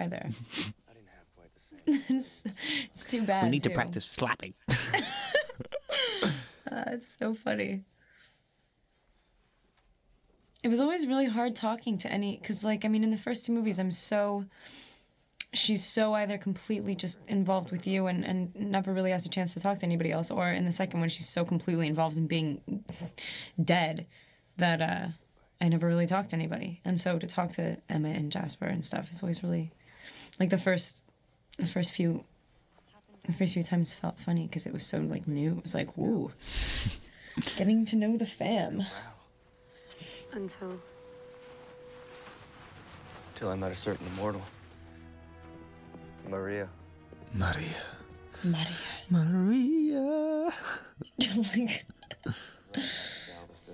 either. I didn't have quite the same. It's too bad. We need to too. practice slapping. It's so funny. It was always really hard talking to any, because, like, I mean, in the first two movies, she's so either completely just involved with you and never really has a chance to talk to anybody else, or in the second one, she's so completely involved in being dead that I never really talked to anybody. And so to talk to Emma and Jasper and stuff is always really, like, the first few times felt funny because it was so, like, new. It was like, woo, getting to know the fam. Until I met a certain immortal. Maria. Maria. Like,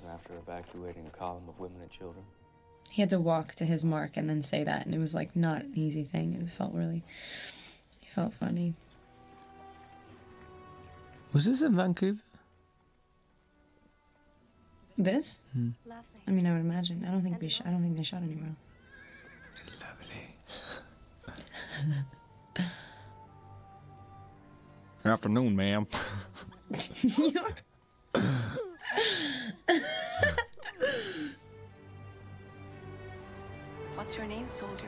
After evacuating a column of women and children. he had to walk to his mark and then say that, and it was, like, not an easy thing. It felt funny. Was this in Vancouver? This? Lovely. I mean, I would imagine. I don't think they shot anywhere else. Lovely. Good afternoon, ma'am. What's your name, soldier?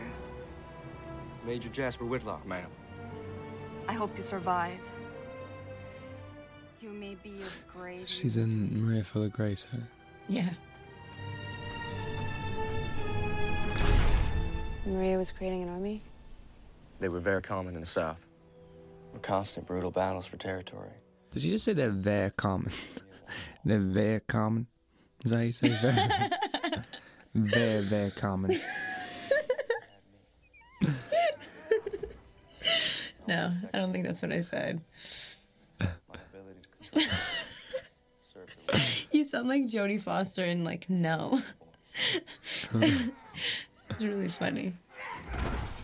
Major Jasper Whitlock, ma'am. I hope you survive. You may be of great. She's in Maria Full of Grace, huh? Yeah. Maria was creating an army? They were very common in the South. Were constant brutal battles for territory. Did you just say they're very common? They're very common? Is that how you say very? Very, very common. No, I don't think that's what I said. You sound like Jodie Foster in, like, No. It's really funny.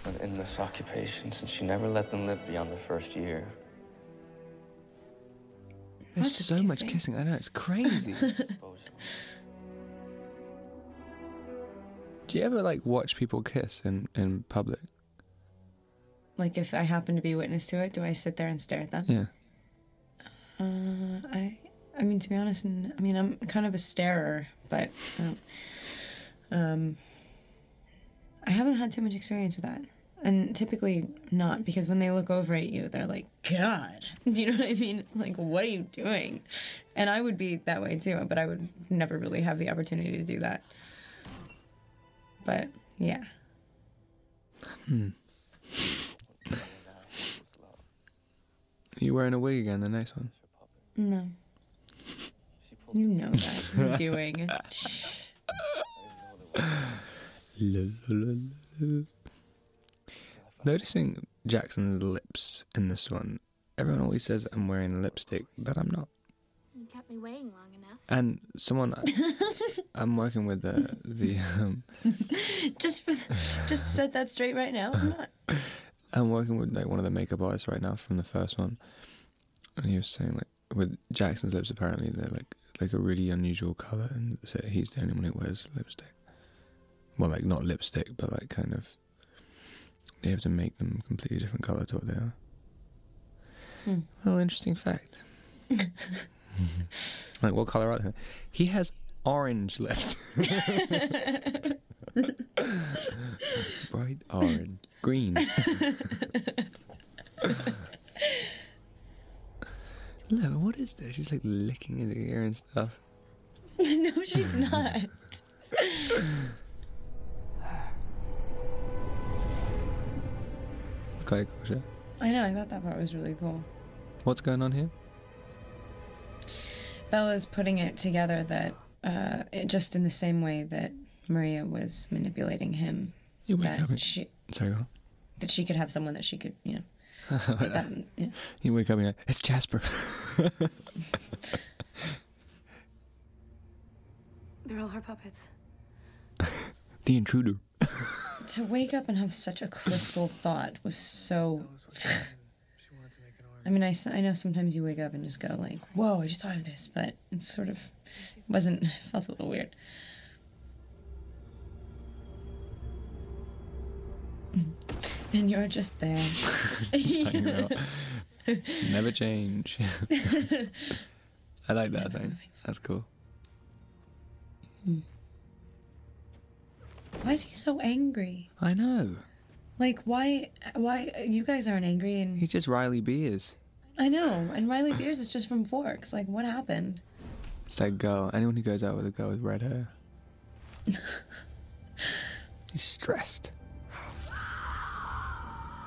But in this occupation, since she never let them live beyond their first year. There's Lots of so much kissing. kissing. I know, it's crazy. Do you ever, like, watch people kiss in public? Like, if I happen to be witness to it, do I sit there and stare at them? Yeah. I mean, to be honest, I mean, I'm kind of a starer, but I haven't had too much experience with that. And typically not, because when they look over at you, they're like, God. Do you know what I mean? It's like, what are you doing? And I would be that way too, but I would never really have the opportunity to do that. But, yeah. Are you wearing a wig again, the next one? No. You know that. You're doing. Noticing Jackson's lips in this one, everyone always says I'm wearing lipstick, but I'm not. You kept me waiting long enough. And someone, I'm working with Just to set that straight right now, I'm not. I'm working with, like, one of the makeup artists right now from the first one, and he was saying, like, with Jackson's lips, apparently they're like a really unusual color, and so he's the only one who wears lipstick. Well, like, not lipstick, but, like, kind of, they have to make them completely different color to what they are. Well, interesting fact. Like, what color are they? He has orange lips. Bright orange. Green. Look, what is this? She's, like, licking his ear and stuff. No, she's not. It's quite cool, shit. I know, I thought that part was really cool. What's going on here? Bella's putting it together that, just in the same way that Maria was manipulating him. You wake that up and... she, Sorry, go on. that she could have someone that she could, you know. that, yeah. You wake up and you're like, it's Jasper. They're all her puppets. The intruder. To wake up and have such a crystal thought was so... I mean, I know sometimes you wake up and just go like, whoa, I just thought of this, but it sort of felt a little weird. And you're just there. Just hanging out. Never change. I like that thing. That's cool. Why is he so angry? I know. Like, why you guys aren't angry and He's just Riley Beers. I know, and Riley Beers is just from Forks. Like, what happened? It's that girl. Anyone who goes out with a girl with red hair. He's stressed.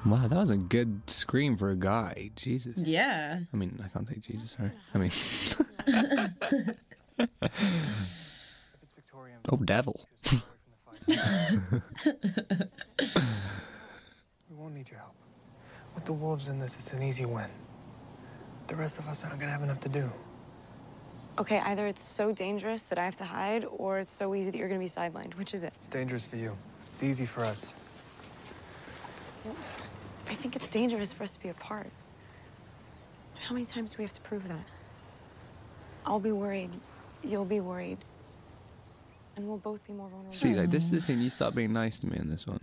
Wow, that was a good scream for a guy. Jesus. Yeah. I mean, I can't say Jesus, sorry. I mean... oh, devil. We won't need your help. With the wolves in this, it's an easy win. The rest of us aren't gonna have enough to do. Okay, either it's so dangerous that I have to hide, or it's so easy that you're gonna be sidelined. Which is it? It's dangerous for you. It's easy for us. I think it's dangerous for us to be apart. How many times do we have to prove that? I'll be worried. You'll be worried. And we'll both be more vulnerable. See, like, this is the thing. You start being nice to me in this one.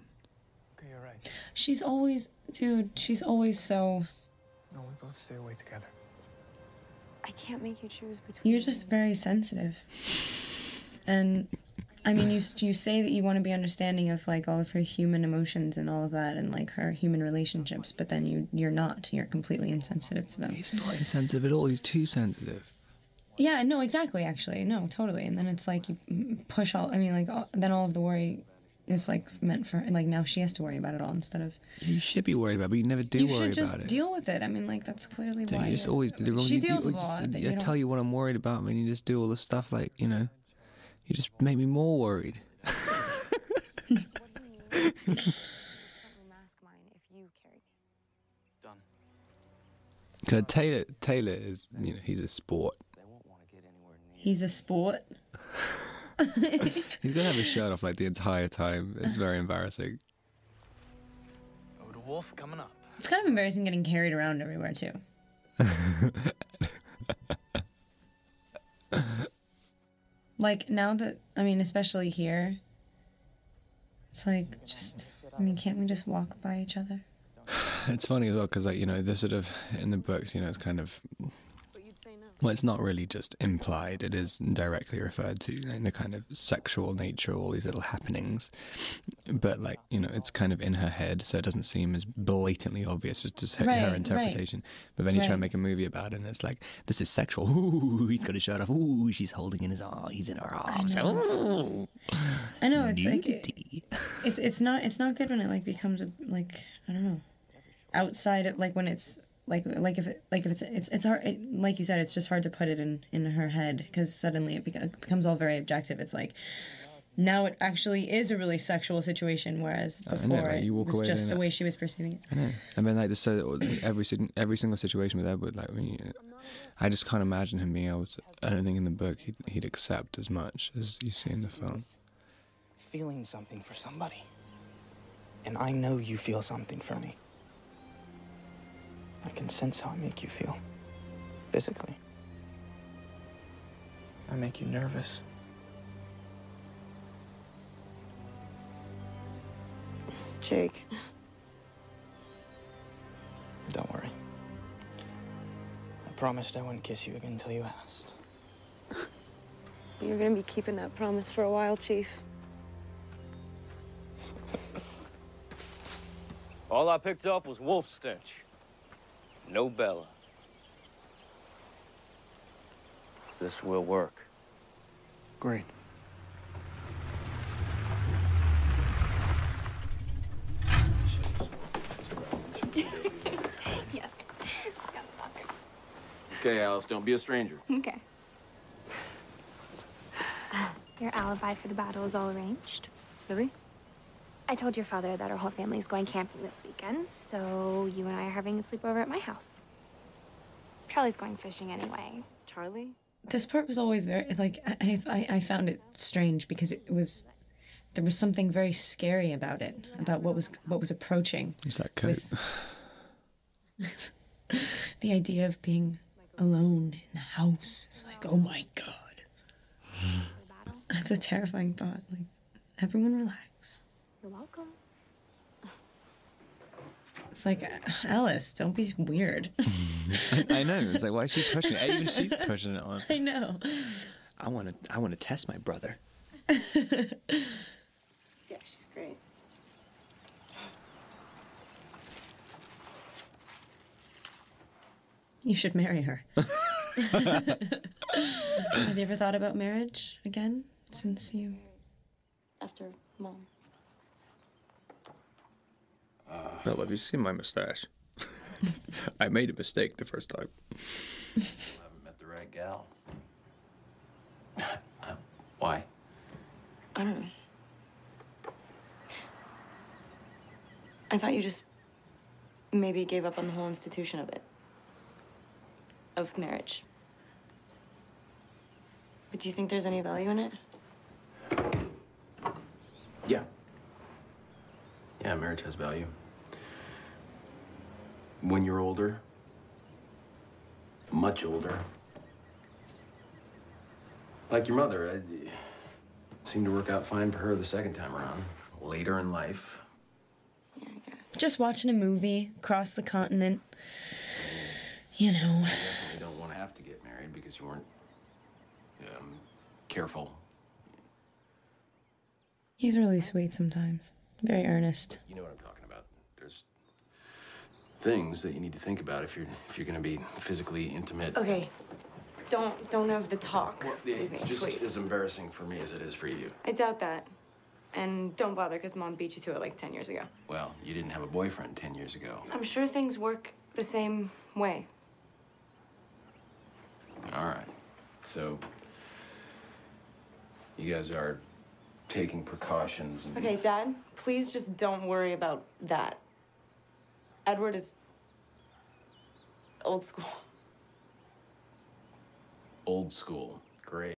Okay, you're right. She's always, dude, she's always so... No, we both stay away together. I can't make you choose between... You're just very sensitive. And, I mean, you say that you want to be understanding of, like, all of her human emotions and all of that and, like, her human relationships, but then you're not. You're completely insensitive to them. He's not insensitive at all. He's too sensitive. Yeah, no, exactly, actually. No, totally. And then it's like you push all... I mean, like, then all of the worry is, like, meant for... Like, now she has to worry about it all instead of... You should be worried about it, but you never do worry about it. You should just deal with it. I mean, like, that's clearly So why... you just always do the wrong... She deals with a lot. I tell you what I'm worried about, and you just do all the stuff, like, you know... You just make me more worried. Done. Cause Taylor is, you know, he's a sport. They won't want to get anywhere near. He's a sport. He's gonna have his shirt off like the entire time. It's very embarrassing. Oh, the wolf coming up. It's kind of embarrassing getting carried around everywhere, too. Like, now that, I mean, especially here, it's like, just, I mean, can't we just walk by each other? It's funny as well, because, like, you know, the sort of, in the books, you know, it's kind of, well, it's not really just implied, it is directly referred to in the kind of sexual nature of all these little happenings. But, like, you know, it's kind of in her head, so it doesn't seem as blatantly obvious as just her, Right, her interpretation. But then you try right. and make a movie about it, and it's like, this is sexual. Ooh, he's got his shirt off. Ooh, she's holding in his arm. He's in her arms. Ooh. I know, it's Nudity. like, it's not good when it, like, becomes, like, I don't know, outside of, like, when it's, like if it's hard, like you said, it's just hard to put it in her head, because suddenly it becomes all very objective. It's like, now it actually is a really sexual situation, whereas before like, you walk it was away just doing the it. way she was perceiving it. I know. And then, like, so every single situation with Edward, like, when you, I just can't imagine him being able to. I don't think in the book he'd accept as much as you see in the film. Feeling something for somebody. And I know you feel something for me. I can sense how I make you feel. Physically. I make you nervous. Jake. Don't worry. I promised I wouldn't kiss you again until you asked. You're gonna be keeping that promise for a while, Chief. All I picked up was wolf stench. No Bella. This will work. Great. Yes. Okay, Alice, don't be a stranger. Okay. Your alibi for the battle is all arranged. Really? I told your father that our whole family is going camping this weekend, so you and I are having a sleepover at my house. Charlie's going fishing anyway. Charlie? This part was always very, like, I found it strange because there was something very scary about it, about what was approaching. It's that coat. The idea of being alone in the house is like, oh my God. That's a terrifying thought. Like, everyone relax. You're welcome. It's like, Alice, don't be weird. I know. It's like, why is she pushing it? Even she's pushing it on. I know. I want to test my brother. Yeah, she's great. You should marry her. Have you ever thought about marriage again since you... After Mom. Well, have you seen my mustache? I made a mistake the first time. I haven't met the right gal. Why? I don't know. I thought you just maybe gave up on the whole institution of it. Of marriage. But do you think there's any value in it? Yeah. Yeah, marriage has value. When you're older, much older, like your mother, it seemed to work out fine for her the second time around. Later in life. Yeah, I guess. Just watching a movie across the continent. You know. You definitely don't want to have to get married because you weren't careful. He's really sweet sometimes. Very earnest. You know what I'm talking about. There's things that you need to think about if you're going to be physically intimate. Okay. Don't have the talk. Well, it's with me, just please. as embarrassing for me as it is for you. I doubt that. And don't bother, because Mom beat you to it like 10 years ago. Well, you didn't have a boyfriend 10 years ago. I'm sure things work the same way. All right. So, you guys are taking precautions and... Okay, Dad, please just don't worry about that. Edward is old school. Old school. Great.